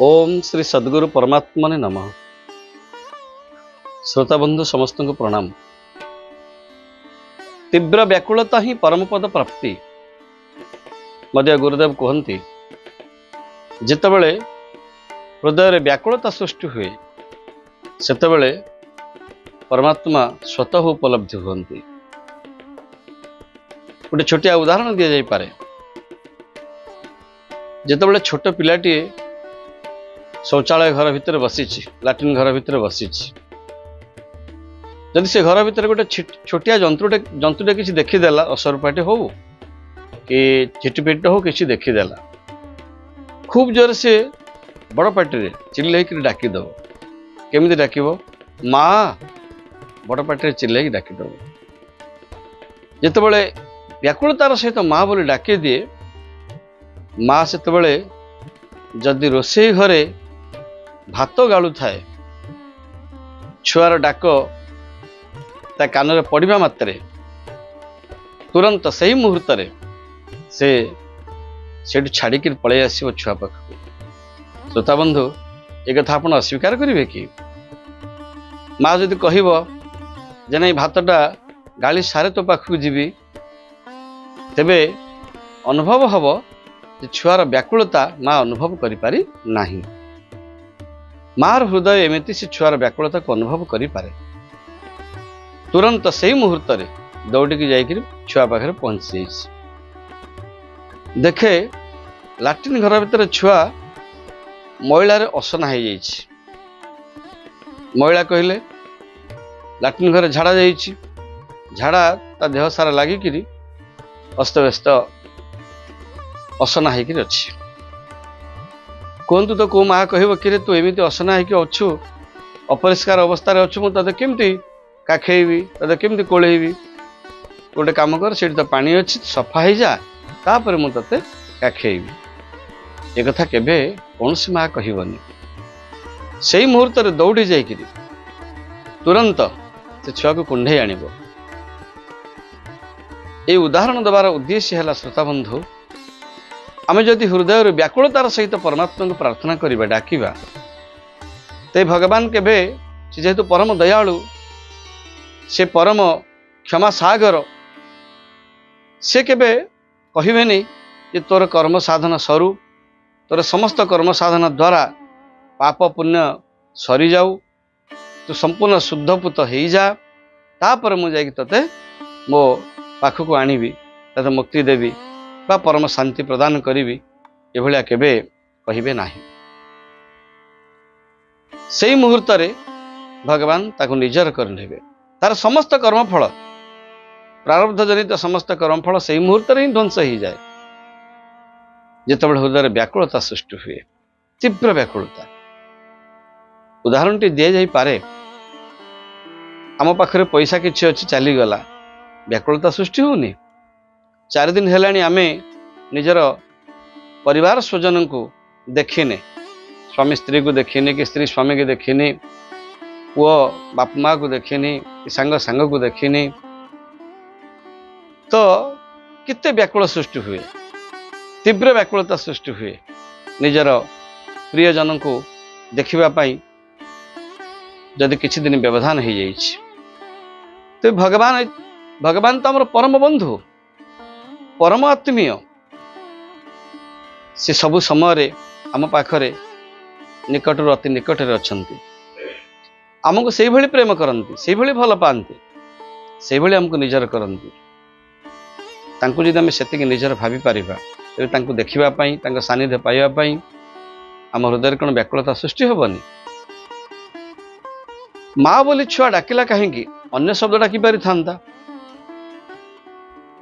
ओम श्री सद्गुरु परमात्मने नमः। श्रोता बंधु समस्त को प्रणाम। तीव्र व्याकुलता ही परमपद प्राप्ति मध्य गुरुदेव कहती जितेबले हृदय व्याकुलता सृष्टि हुए सेतेबले परमात्मा स्वतः उपलब्धि हुअन्ति। गोटे छोटिया उदाहरण दि जाइपारे। जितेबले छोट पिलाटी शौचालय घर भितर बसी लाट्रिन घर भितर बसी जदि से घर भितर गोटे छोटिया जंतुटे किसी देखीदेला असरपाटे हो कि झिटिपिट हो किसी देखीदेला खूब जोर से बड़ पार्टी चिल्लै डाकिदेव। केमी डाक माँ बड़ पार्टी चिल्लै डाकिदेव। जितेबले व्याकुलतार सहित माँ बोली डाकी दिए माँ से जदि रोषे घरे भात गालु थाए छुआर डाक ता कान पड़ा मात्रे तुरंत सही मुहूर्त से छाड़िक पलि आसो छुआ पाखक। श्रोता बंधु एक कथा आप अस्वीकार करेंगे कि माँ जदि कह नहीं भातटा गाली सारे तो पाखक जीवी तेबे अनुभव हम छुआर व्याकुलता माँ अनुभव करि नाही। मार हृदय एमती से छुआर व्याकुलता को अनुभव करें तुरंत सही मुहूर्त दौड़िकी जाकर छुआ पाखे पहुंची जाइए। देखे लाट्रिन घर भीतर छुआ मैलार असना हो जाइए। मैला कहले लाट्रिन घर झाड़ा जाइए झाड़ा ता देह सारा लागिक अस्तव्यस्त असना होकर अच्छी। कहतु तो कौ माँ कह कि तू एमती असना होकर अच्छु अपरिष्कार अवस्था अच्छु मुझे केमती काखेबी ते केमती कोलेबी गोटे कम कर से तो पानी अच्छी सफा हो जा तापर मुझे काखेबी। एक कथा केबे कौन सी माँ कहबनी। से मुहूर्त दौड़ी जाकर तुरंत से छुआ को कुंडे आण। ये उदाहरण देवार उद्देश्य है श्रोता बंधु आम जदि हृदय व्याकुलतार सहित परमात्मा को प्रार्थना करवा डाकिबा ते भगवान केबे जेहेतु परम दयालु से परम क्षमा सागर से केबे कहबेनी जे तोर कर्म साधन सरू तोर समस्त कर्म साधन द्वारा पाप पुण्य सरी जाऊ तू संपूर्ण शुद्धपुत हो जा तापर मुझे ते मो पाखक आनिबी तते मुक्ति देवी बा परम शांति प्रदान करी एभलिया केबे कहिबे नाही। सेई मुहूर्त भगवान ताको निजर कर लेबे। तार समस्त कर्मफल प्रारब्ध जनित समस्त कर्मफल सेई मुहूर्त ही ध्वंस हो जाए जितेबाला हृदय व्याकुलता सृष्टि हुए तीव्र व्याकुलता। उदाहरण टी दि जाई पारे। आम पाखरे पैसा किछि अछि चलीगला व्याकुलता सृष्टि होनी। 4 दिन है आमे निजर परिवार स्वजन को देखिने स्वामी स्त्री को देखिने कि स्त्री स्वामी को देखिने पुओ बाप माँ को देखिने कि सांग सांग को देखिने तो किते व्याकुल सृष्टि हुए तीव्र व्याकुलता सृष्टि हुए निजर प्रियजन को देखिबापाई जदि किछि दिन व्यवधान हो जाइए तो भगवान तो आमर परम बंधु परम आत्मीय से सबु समय आम पाखरे निकटर अति निकटर अच्छन्ति आमको से भली प्रेम करती से भली भल पाती से भली आमको निजर करती। तांको जदि आम सेतिकी निजर भावी पारिबा तेबे तांको देखिबापाई तांको सानिध्य पाइबापाई आम हृदय कौन व्याकुलता सृष्टि हेबनी। माँ बोली छुआ डाकिला कहीं अन्य शब्द डाकी पारि थांता।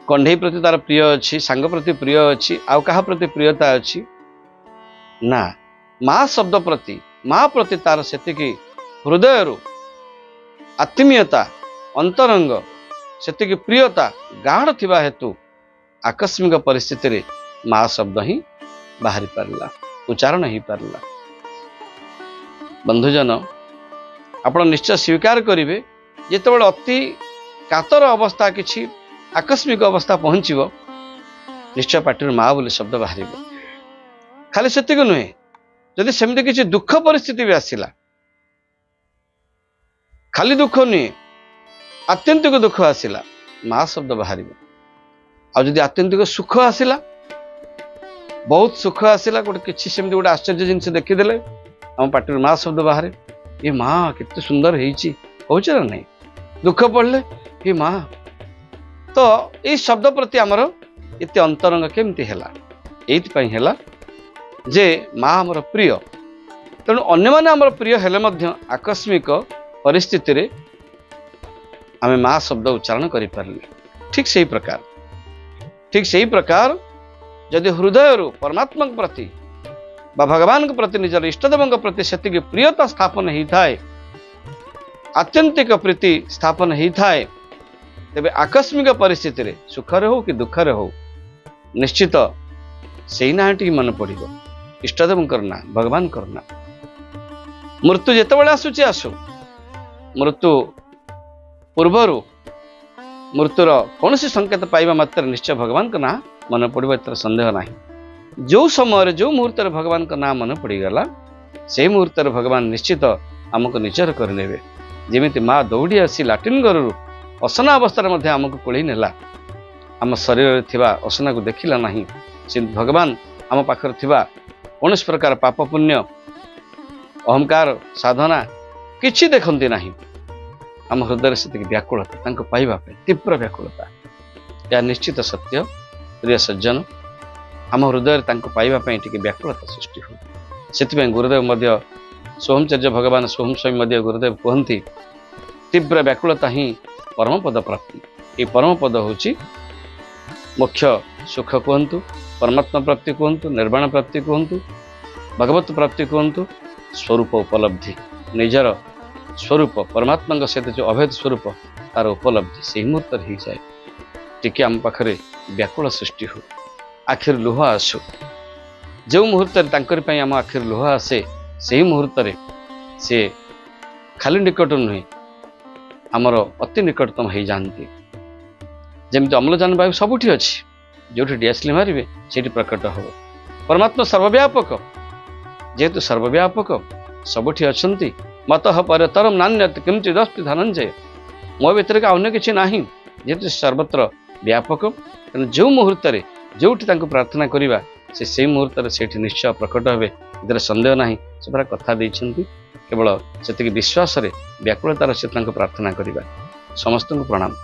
कंढे प्रति तार प्रिय अच्छी सांग प्रति प्रिय अच्छी आउ कहा प्रति प्रियता अच्छी ना माँ शब्द प्रति माँ प्रति तार सेतिकी हृदय आत्मीयता अंतरंग सेतिकी प्रियता गाढ़ थिबा हेतु आकस्मिक परिस्थिति रे माँ शब्द ही बाहरी पारला उच्चारण ही पारला। बंधुजन आपण निश्चय स्वीकार करेंगे जितेबाला अति कातर अवस्था किछि आकस्मिक अवस्था पहुँचब निश्चय पार्टी माँ बोली शब्द बाहर। खाली से नुहे जदि सेमती किसी दुख परिस्थिति भी आसिला खाली दुख नुहे आत्यंतिक दुख आसिला माँ शब्द बाहर आदि आत्यंतिक सुख आसिला बहुत सुख आसिला गोटे किसी सेमती गोटे आश्चर्य जिनस देखीदे आम पार्टी माँ शब्द बाहर ये माँ केते सुंदर होच ना नहीं दुख पड़े ये माँ तो ये शब्द प्रति आमर एत अंतरंग केमती है जे माँ आमर प्रिय तेणु अन्य माने आमर प्रिय हेले मध्य आकस्मिक परिस्थिति रे आमे माँ शब्द उच्चारण करि पारले ठीक सही प्रकार जदि हृदय परमात्मा प्रति बा भगवान के प्रति निजर इष्टदेव प्रति सेतिक प्रियता स्थापन होता है आत्यंतिक प्रीति स्थापन होता है तेबे आकस्मिक परिस्थिति रे सुखरे हो कि दुखरे हो निश्चित से ना मन पड़ो इष्टदेव ना भगवान ना मृत्यु जिते आसूची आसु मृत्यु पूर्वर मृत्युर कौन संकेत पाइबा मात्र निश्चय भगवान का ना मन पड़ो एतर संदेह ना जो समय जो मुहूर्त भगवान का नाम मन पड़गला से मुहूर्त भगवान निश्चित आमको निजर करने जमी माँ दौड़ी आसी लाट्रिन घर असना अवस्था आमको कोड़े नेला आम शरीर थिबा असना को देखिला नहीं से भगवान आम पाखर थिबा कौन प्रकार पाप पुण्य अहंकार साधना किछि देखंती नहीं आम हृदय से व्याकुलता पाइबा तीव्र व्याकुलता यह निश्चित सत्य प्रिय सज्जन आम हृदय पाइबा व्याकुलता सृष्टि हो से गुरुदेव मध्य सोहमचर्य भगवान सोहम स्वामी मध्य गुरुदेव कहती तीव्र व्याकुलता ही परम पद प्राप्ति ये परम पद हूँ मोक्ष सुख कहतु परमात्मा प्राप्ति कहतु निर्वाण प्राप्ति कहतु भगवत प्राप्ति कहतु स्वरूप उपलब्धि निजर स्वरूप परमात्मा सहित जो अभेद स्वरूप तार उपलब्धि से मुहूर्त हो जाए टिके आम पाखे व्याकुल सृष्टि हो आखिर लुह आसु जो मुहूर्त आम आखिर लुह आसे से मुहूर्त से खाली निकट नुहे आमर अति निकटतम हो जाती जमी अम्लजान वायु सबुठी अच्छी जो डीएसएल मारे से प्रकट हो परमात्मा सर्वव्यापक जेहेतु सर्वव्यापक सबुठी अच्छा मत परतरम नान्यत किंचित अस्ति धनंजय मो भीतर का अन्य किसी ना जेहेतु सर्वत्र व्यापक तेणु जो मुहूर्त जो प्रार्थना करवा से मुहूर्त से निश्चय प्रकट हे इधर संदेह ना से पूरा कथा देइछन्ति केवल से विश्वास व्याकुलतार से प्रार्थना करवा समस्त प्रणाम।